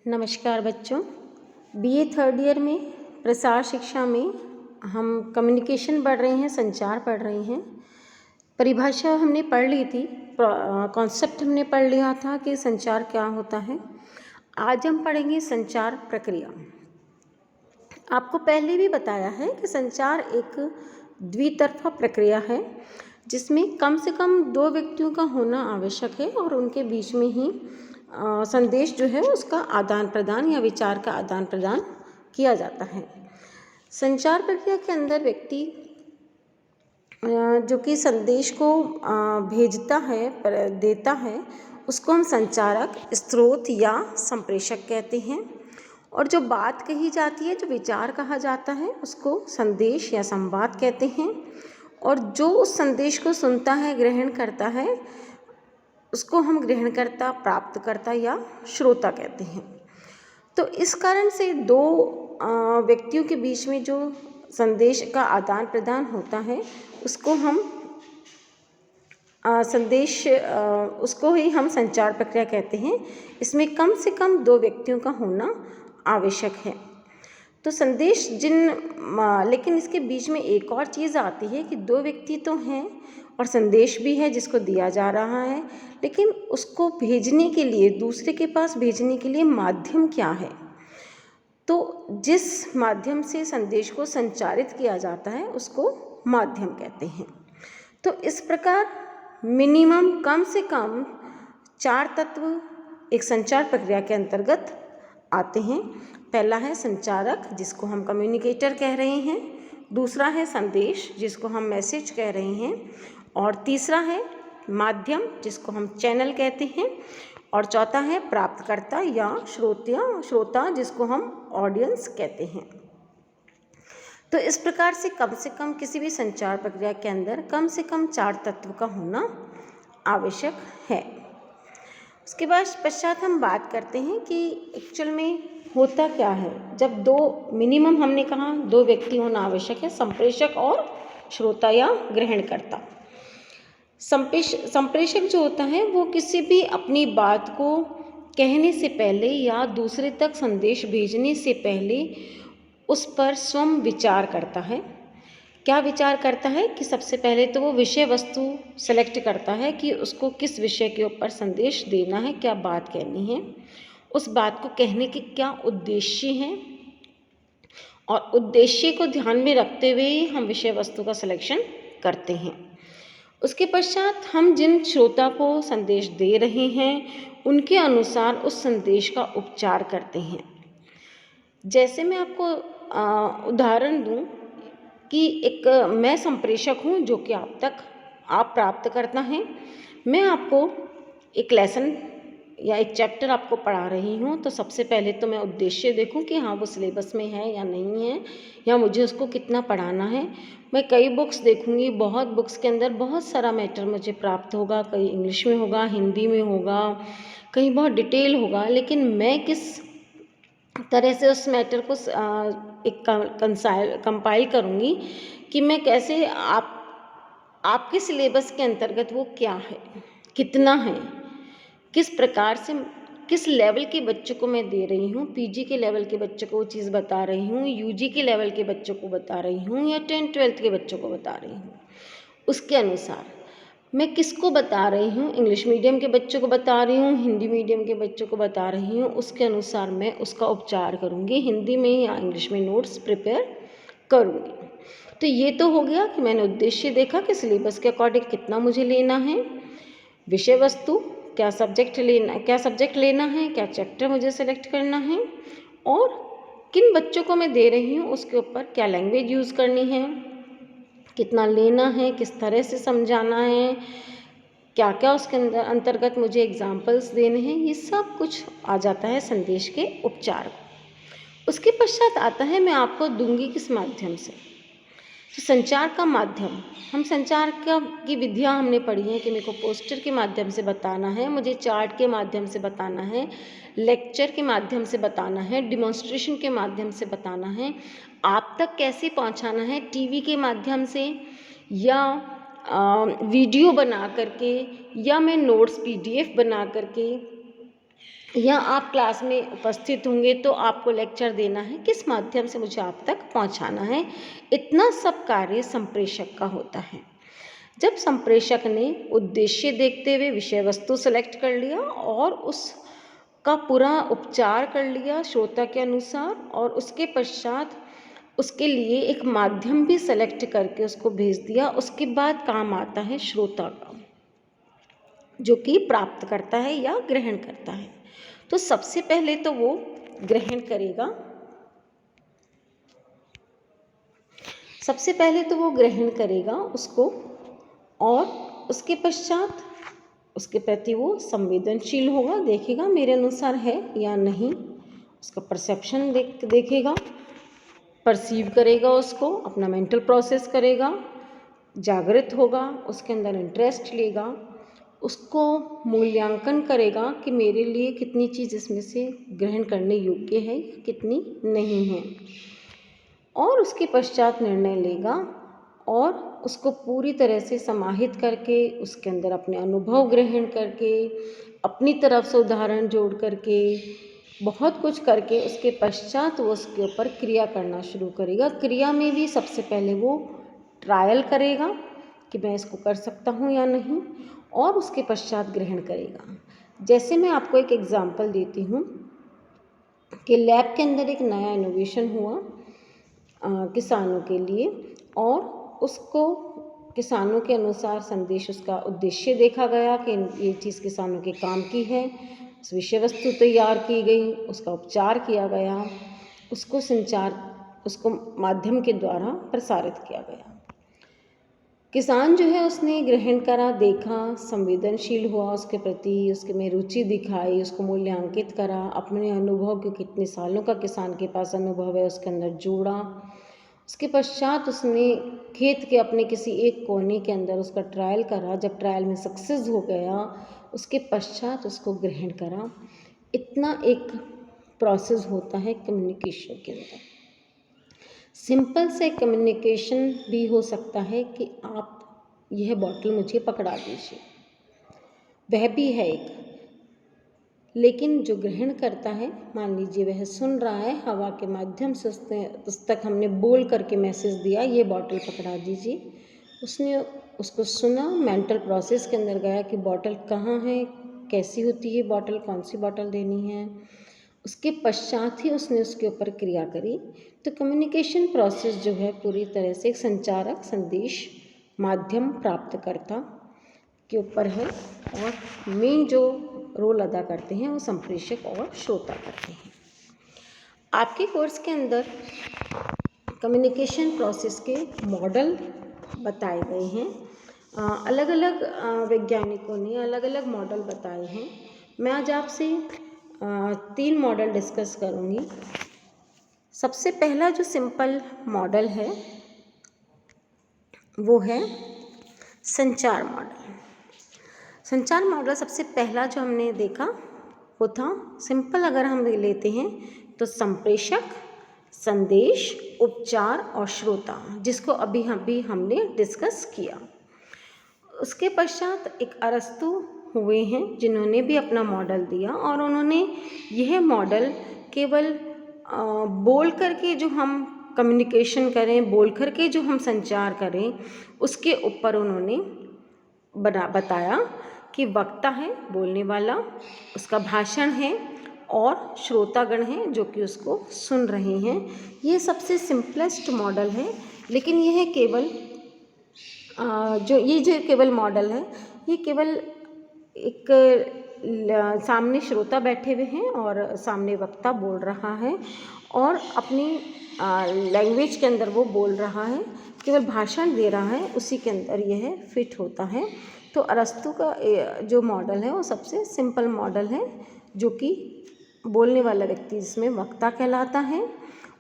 नमस्कार बच्चों। BA third year में प्रसार शिक्षा में हम कम्युनिकेशन पढ़ रहे हैं, संचार पढ़ रहे हैं। परिभाषा हमने पढ़ ली थी, कॉन्सेप्ट हमने पढ़ लिया था कि संचार क्या होता है। आज हम पढ़ेंगे संचार प्रक्रिया। आपको पहले भी बताया है कि संचार एक द्वितरफा प्रक्रिया है जिसमें कम से कम दो व्यक्तियों का होना आवश्यक है और उनके बीच में ही संदेश जो है उसका आदान प्रदान या विचार का आदान प्रदान किया जाता है। संचार प्रक्रिया के अंदर व्यक्ति जो कि संदेश को भेजता है, देता है, उसको हम संचारक, स्रोत या संप्रेषक कहते हैं। और जो बात कही जाती है, जो विचार कहा जाता है, उसको संदेश या संवाद कहते हैं। और जो उस संदेश को सुनता है, ग्रहण करता है, उसको हम ग्रहणकर्ता, प्राप्तकर्ता या श्रोता कहते हैं। तो इस कारण से दो व्यक्तियों के बीच में जो संदेश का आदान प्रदान होता है उसको हम उसको ही हम संचार प्रक्रिया कहते हैं। इसमें कम से कम दो व्यक्तियों का होना आवश्यक है। तो संदेश लेकिन इसके बीच में एक और चीज़ आती है कि दो व्यक्ति तो हैं और संदेश भी है जिसको दिया जा रहा है, लेकिन उसको भेजने के लिए, दूसरे के पास भेजने के लिए माध्यम क्या है। तो जिस माध्यम से संदेश को संचारित किया जाता है उसको माध्यम कहते हैं। तो इस प्रकार मिनिमम कम से कम 4 तत्व एक संचार प्रक्रिया के अंतर्गत आते हैं। पहला है संचारक, जिसको हम कम्युनिकेटर कह रहे हैं। दूसरा है संदेश, जिसको हम मैसेज कह रहे हैं। और तीसरा है माध्यम, जिसको हम चैनल कहते हैं। और चौथा है प्राप्तकर्ता या श्रोता, जिसको हम ऑडियंस कहते हैं। तो इस प्रकार से कम किसी भी संचार प्रक्रिया के अंदर कम से कम 4 तत्व का होना आवश्यक है। उसके पश्चात हम बात करते हैं कि एक्चुअल में होता क्या है। जब मिनिमम हमने कहा 2 व्यक्ति होना आवश्यक है, संप्रेषक और श्रोता या ग्रहणकर्ता। संप्रेषक जो होता है वो किसी भी अपनी बात को कहने से पहले या दूसरे तक संदेश भेजने से पहले उस पर स्वयं विचार करता है। क्या विचार करता है कि सबसे पहले तो वो विषय वस्तु सेलेक्ट करता है कि उसको किस विषय के ऊपर संदेश देना है, क्या बात कहनी है, उस बात को कहने के क्या उद्देश्य हैं, और उद्देश्य को ध्यान में रखते हुए ही हम विषय वस्तु का सिलेक्शन करते हैं। उसके पश्चात हम जिन श्रोता को संदेश दे रहे हैं उनके अनुसार उस संदेश का उपचार करते हैं। जैसे मैं आपको उदाहरण दूं कि मैं संप्रेषक हूं जो कि आप प्राप्त करता हैं। मैं आपको एक लेसन या एक चैप्टर आपको पढ़ा रही हूँ, तो सबसे पहले तो मैं उद्देश्य देखूँ कि हाँ वो सिलेबस में है या नहीं है, या मुझे उसको कितना पढ़ाना है। मैं कई बुक्स देखूँगी, बहुत बुक्स के अंदर बहुत सारा मैटर मुझे प्राप्त होगा, कहीं इंग्लिश में होगा, हिंदी में होगा, कहीं बहुत डिटेल होगा, लेकिन मैं किस तरह से उस मैटर को एक कंपाइल करूँगी कि मैं कैसे आपके सिलेबस के अंतर्गत वो क्या है, कितना है, किस प्रकार से, किस लेवल के बच्चों को मैं दे रही हूँ, पीजी के लेवल के बच्चों को वो चीज़ बता रही हूँ, यूजी के लेवल के बच्चों को बता रही हूँ, या 10th-12th के बच्चों को बता रही हूँ। उसके अनुसार मैं किसको बता रही हूँ, इंग्लिश मीडियम के बच्चों को बता रही हूँ, हिंदी मीडियम के बच्चों को बता रही हूँ, उसके अनुसार मैं उसका उपचार करूँगी, हिंदी में या इंग्लिश में नोट्स प्रिपेयर करूँगी। तो ये तो हो गया कि मैंने उद्देश्य देखा कि सिलेबस के अकॉर्डिंग कितना मुझे लेना है, विषय वस्तु क्या सब्जेक्ट लेना है, क्या चैप्टर मुझे सेलेक्ट करना है, और किन बच्चों को मैं दे रही हूँ उसके ऊपर क्या लैंग्वेज यूज़ करनी है, कितना लेना है, किस तरह से समझाना है, क्या क्या उसके अंतर्गत मुझे एग्जाम्पल्स देने हैं, ये सब कुछ आ जाता है संदेश के उपचार। उसके पश्चात आता है मैं आपको दूंगी किस माध्यम से। तो संचार का माध्यम, हम संचार की विधियाँ हमने पढ़ी हैं कि मेरे को पोस्टर के माध्यम से बताना है, मुझे चार्ट के माध्यम से बताना है, लेक्चर के माध्यम से बताना है, डिमॉन्स्ट्रेशन के माध्यम से बताना है, आप तक कैसे पहुंचाना है, टीवी के माध्यम से या वीडियो बना करके, या मैं नोट्स पीडीएफ बना करके, या आप क्लास में उपस्थित होंगे तो आपको लेक्चर देना है, किस माध्यम से मुझे आप तक पहुंचाना है। इतना सब कार्य संप्रेषक का होता है। जब संप्रेषक ने उद्देश्य देखते हुए विषय वस्तु सेलेक्ट कर लिया और उसका पूरा उपचार कर लिया श्रोता के अनुसार, और उसके पश्चात उसके लिए एक माध्यम भी सेलेक्ट करके उसको भेज दिया, उसके बाद काम आता है श्रोता का, जो कि प्राप्त करता है या ग्रहण करता है। तो सबसे पहले तो वो ग्रहण करेगा, सबसे पहले तो वो ग्रहण करेगा उसको, और उसके पश्चात उसके प्रति वो संवेदनशील होगा, देखेगा मेरे अनुसार है या नहीं, उसका परसेप्शन देखेगा, परसीव करेगा, उसको अपना मेंटल प्रोसेस करेगा, जागृत होगा, उसके अंदर इंटरेस्ट लेगा, उसको मूल्यांकन करेगा कि मेरे लिए कितनी चीज़ इसमें से ग्रहण करने योग्य है, कितनी नहीं है, और उसके पश्चात निर्णय लेगा और उसको पूरी तरह से समाहित करके उसके अंदर अपने अनुभव ग्रहण करके, अपनी तरफ से उदाहरण जोड़ करके, बहुत कुछ करके उसके पश्चात वो उसके ऊपर क्रिया करना शुरू करेगा। क्रिया में भी सबसे पहले वो ट्रायल करेगा कि मैं इसको कर सकता हूँ या नहीं, और उसके पश्चात ग्रहण करेगा। जैसे मैं आपको एक एग्जाम्पल देती हूँ कि लैब के अंदर एक नया इनोवेशन हुआ किसानों के लिए, और उसको किसानों के अनुसार संदेश, उसका उद्देश्य देखा गया कि ये चीज़ किसानों के काम की है, उस विषय वस्तु तैयार की गई, उसका उपचार किया गया, उसको उसको माध्यम के द्वारा प्रसारित किया गया। किसान जो है उसने ग्रहण करा, देखा, संवेदनशील हुआ उसके प्रति, उसके में रुचि दिखाई, उसको मूल्यांकित करा, अपने अनुभव के कितने सालों का किसान के पास अनुभव है उसके अंदर जोड़ा। उसके पश्चात उसने खेत के अपने किसी एक कोने के अंदर उसका ट्रायल करा, जब ट्रायल में सक्सेस हो गया उसके पश्चात उसको ग्रहण करा। इतना एक प्रोसेस होता है कम्युनिकेशन के अंदर। सिंपल से कम्युनिकेशन भी हो सकता है कि आप यह बॉटल मुझे पकड़ा दीजिए, वह भी है एक। लेकिन जो ग्रहण करता है, मान लीजिए वह सुन रहा है, हवा के माध्यम से उस तक हमने बोल करके मैसेज दिया ये बॉटल पकड़ा दीजिए, उसने उसको सुना, मेंटल प्रोसेस के अंदर गया कि बॉटल कहाँ है, कैसी होती है बॉटल, कौन सी बॉटल देनी है, उसके पश्चात ही उसने उसके ऊपर क्रिया करी। तो कम्युनिकेशन प्रोसेस जो है पूरी तरह से एक संचारक, संदेश, माध्यम, प्राप्तकर्ता के ऊपर है, और मेन जो रोल अदा करते हैं वो संप्रेषक और श्रोता करते हैं। आपके कोर्स के अंदर कम्युनिकेशन प्रोसेस के मॉडल बताए गए हैं। अलग अलग वैज्ञानिकों ने अलग अलग मॉडल बताए हैं। मैं आज आपसे 3 मॉडल डिस्कस करूँगी। सबसे पहला जो सिंपल मॉडल है वो है संचार मॉडल। संचार मॉडल सबसे पहला जो हमने देखा वो था, सिंपल अगर हम लेते हैं तो संप्रेषक, संदेश, उपचार और श्रोता, जिसको अभी हमने डिस्कस किया। उसके पश्चात एक अरस्तु हुए हैं जिन्होंने भी अपना मॉडल दिया, और उन्होंने यह मॉडल केवल बोल करके जो हम कम्युनिकेशन करें, बोल करके जो हम संचार करें, उसके ऊपर उन्होंने बताया कि वक्ता है बोलने वाला, उसका भाषण है, और श्रोतागण हैं जो कि उसको सुन रहे हैं। ये सबसे सिंपलेस्ट मॉडल है, लेकिन यह केवल जो केवल मॉडल है, ये केवल एक सामने श्रोता बैठे हुए हैं और सामने वक्ता बोल रहा है, और अपनी लैंग्वेज के अंदर वो बोल रहा है, केवल भाषण दे रहा है, उसी के अंदर यह फिट होता है। तो अरस्तु का जो मॉडल है वो सबसे सिंपल मॉडल है, जो कि बोलने वाला व्यक्ति जिसमें वक्ता कहलाता है,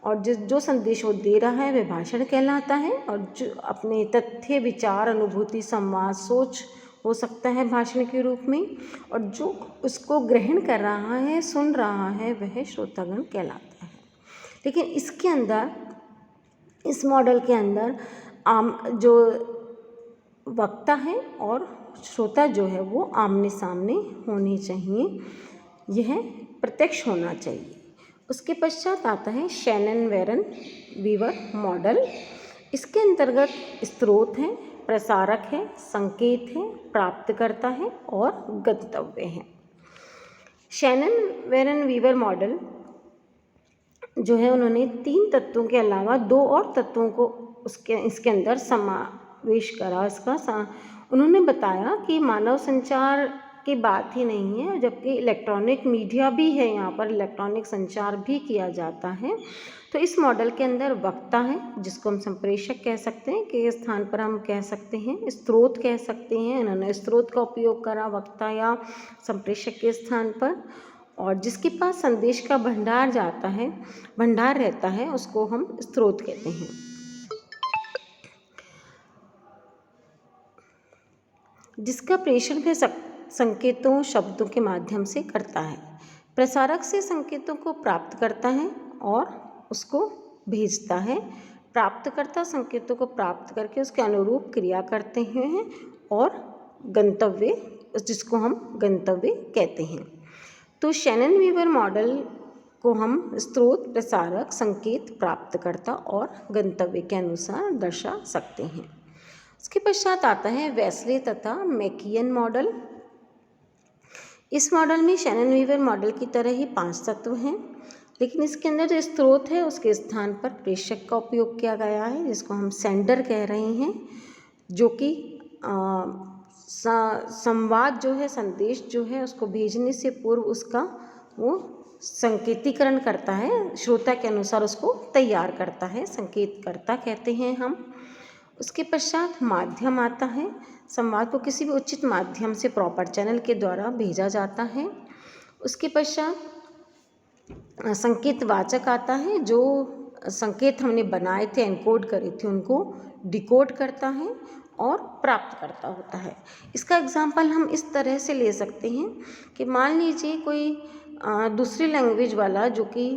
और जो संदेश वो दे रहा है वह भाषण कहलाता है, और जो अपने तथ्य, विचार, अनुभूति, संवाद, सोच हो सकता है भाषण के रूप में, और जो उसको ग्रहण कर रहा है, सुन रहा है, वह श्रोतागण कहलाता है। लेकिन इसके अंदर, इस मॉडल के अंदर जो वक्ता है और श्रोता जो है वो आमने सामने होने चाहिए, यह प्रत्यक्ष होना चाहिए। उसके पश्चात आता है शैनन वेरन वीवर मॉडल। इसके अंतर्गत स्रोत हैं, प्रसारक है, संकेत है, प्राप्तकर्ता है और गंतव्य है। शैनन वेरन वीवर मॉडल जो है उन्होंने 3 तत्वों के अलावा 2 और तत्वों को इसके अंदर समावेश करा। उन्होंने बताया कि मानव संचार की बात ही नहीं है, जबकि इलेक्ट्रॉनिक मीडिया भी है, यहाँ पर इलेक्ट्रॉनिक संचार भी किया जाता है। तो इस मॉडल के अंदर वक्ता है, जिसको हम संप्रेषक कह सकते हैं, के स्थान पर हम कह सकते हैं स्रोत कह सकते हैं। उन्होंने स्रोत का उपयोग करा वक्ता या संप्रेषक के स्थान पर। और जिसके पास संदेश का भंडार रहता है उसको हम स्रोत कहते हैं। जिसका प्रेषण वह संकेतों शब्दों के माध्यम से करता है। प्रसारक से संकेतों को प्राप्त करता है और उसको भेजता है। प्राप्तकर्ता संकेतों को प्राप्त करके उसके अनुरूप क्रिया करते हैं और गंतव्य, जिसको हम गंतव्य कहते हैं। तो शैनन वीवर मॉडल को हम स्रोत, प्रसारक, संकेत, प्राप्तकर्ता और गंतव्य के अनुसार दर्शा सकते हैं। उसके पश्चात आता है वेस्ले तथा मैकियन मॉडल। इस मॉडल में शैनन वीवर मॉडल की तरह ही 5 तत्व हैं, लेकिन इसके अंदर जो स्रोत है उसके स्थान पर प्रेषक का उपयोग किया गया है, जिसको हम सेंडर कह रहे हैं, जो कि संवाद जो है, संदेश जो है, उसको भेजने से पूर्व उसका वो संकेतीकरण करता है, श्रोता के अनुसार उसको तैयार करता है, संकेतकर्ता कहते हैं हम। उसके पश्चात माध्यम आता है। संवाद को किसी भी उचित माध्यम से प्रॉपर चैनल के द्वारा भेजा जाता है। उसके पश्चात संकेतवाचक आता है, जो संकेत हमने बनाए थे, एनकोड करे थे, उनको डिकोड करता है और प्राप्त करता होता है। इसका एग्जाम्पल हम इस तरह से ले सकते हैं कि मान लीजिए कोई दूसरी लैंग्वेज वाला जो कि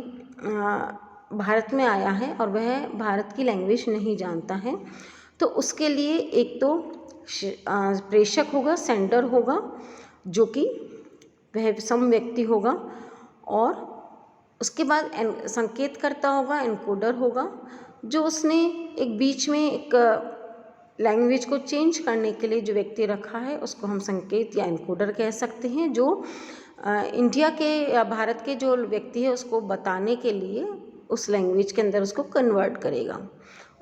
भारत में आया है और वह भारत की लैंग्वेज नहीं जानता है, तो उसके लिए एक तो प्रेषक होगा, सेंडर होगा, जो कि वह सम व्यक्ति होगा, और उसके बाद संकेतकर्ता होगा, एनकोडर होगा, जो उसने एक बीच में एक लैंग्वेज को चेंज करने के लिए जो व्यक्ति रखा है उसको हम संकेत या एनकोडर कह सकते हैं, जो इंडिया के या भारत के जो व्यक्ति है उसको बताने के लिए उस लैंग्वेज के अंदर उसको कन्वर्ट करेगा।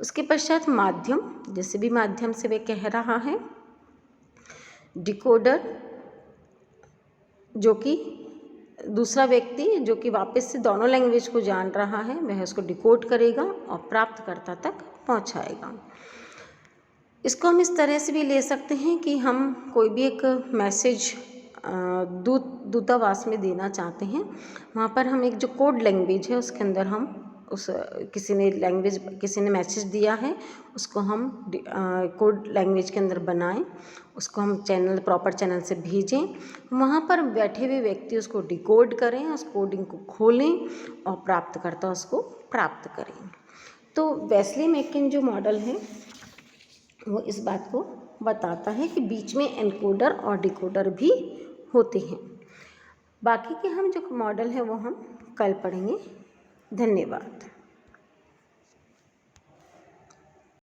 उसके पश्चात माध्यम, जैसे भी माध्यम से वे कह रहा है। डिकोडर, जो कि दूसरा व्यक्ति जो कि वापस से दोनों लैंग्वेज को जान रहा है, वह उसको डिकोड करेगा और प्राप्तकर्ता तक पहुंचाएगा। इसको हम इस तरह से भी ले सकते हैं कि हम कोई भी एक मैसेज दूतावास में देना चाहते हैं, वहाँ पर हम एक जो कोड लैंग्वेज है उसके अंदर हम किसी ने मैसेज दिया है, उसको हम कोड लैंग्वेज के अंदर बनाएं, उसको हम प्रॉपर चैनल से भेजें, वहाँ पर बैठे हुए व्यक्ति उसको डिकोड करें, उस कोडिंग को खोलें और प्राप्तकर्ता उसको प्राप्त करें। तो वेस्ले मैकियन जो मॉडल है वो इस बात को बताता है कि बीच में एनकोडर और डिकोडर भी होते हैं। बाकी के हम जो मॉडल है वो हम कल पढ़ेंगे। धन्यवाद।